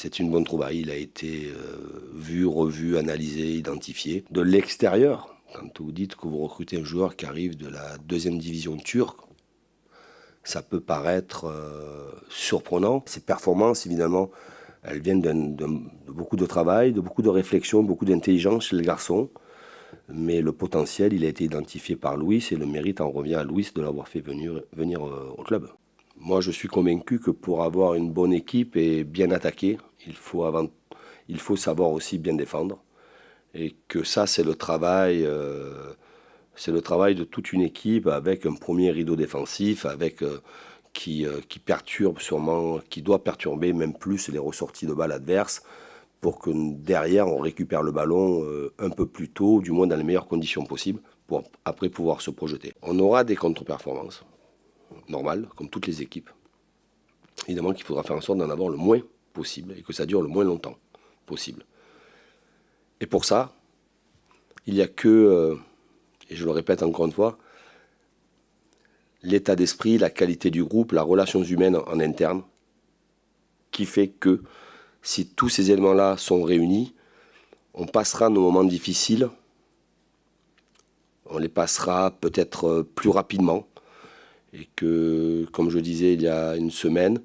C'est une bonne trouvaille. Il a été vu, revu, analysé, identifié. De l'extérieur, quand vous dites que vous recrutez un joueur qui arrive de la deuxième division turque, ça peut paraître surprenant. Ses performances, évidemment, elles viennent de beaucoup de travail, de beaucoup de réflexion, beaucoup d'intelligence chez le garçon. Mais le potentiel, il a été identifié par Luis et le mérite en revient à Luis de l'avoir fait venir au club. Moi, je suis convaincu que pour avoir une bonne équipe et bien attaquer, il faut savoir aussi bien défendre. Et que ça, c'est le travail de toute une équipe avec un premier rideau défensif, qui perturbe sûrement, qui doit perturber même plus les ressorties de balles adverses pour que derrière, on récupère le ballon un peu plus tôt, du moins dans les meilleures conditions possibles, pour après pouvoir se projeter. On aura des contre-performances, normales, comme toutes les équipes. Évidemment qu'il faudra faire en sorte d'en avoir le moins possible et que ça dure le moins longtemps possible. Et pour ça, il n'y a que, et je le répète encore une fois, l'état d'esprit, la qualité du groupe, la relation humaine en interne, qui fait que si tous ces éléments-là sont réunis, on passera nos moments difficiles, on les passera peut-être plus rapidement, et que, comme je disais il y a une semaine,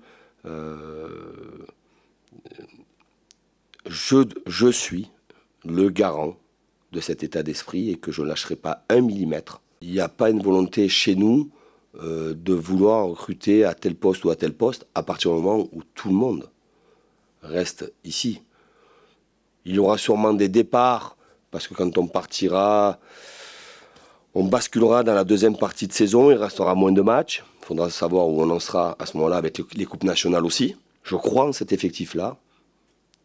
je suis le garant de cet état d'esprit et que je ne lâcherai pas un millimètre. Il n'y a pas une volonté chez nous de vouloir recruter à tel poste ou à tel poste à partir du moment où tout le monde reste ici. Il y aura sûrement des départs parce que quand on partira, on basculera dans la deuxième partie de saison, il restera moins de matchs. Il faudra savoir où on en sera à ce moment-là avec les coupes nationales aussi. Je crois en cet effectif-là.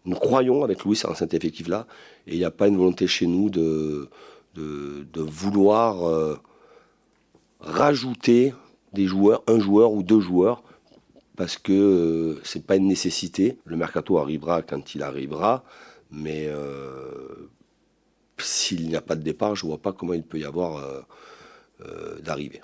Nous croyons avec Luis en cet effectif-là. Et il n'y a pas une volonté chez nous de vouloir rajouter des joueurs, un joueur ou deux joueurs, parce que ce n'est pas une nécessité. Le mercato arrivera quand il arrivera, mais s'il n'y a pas de départ, je ne vois pas comment il peut y avoir d'arrivée.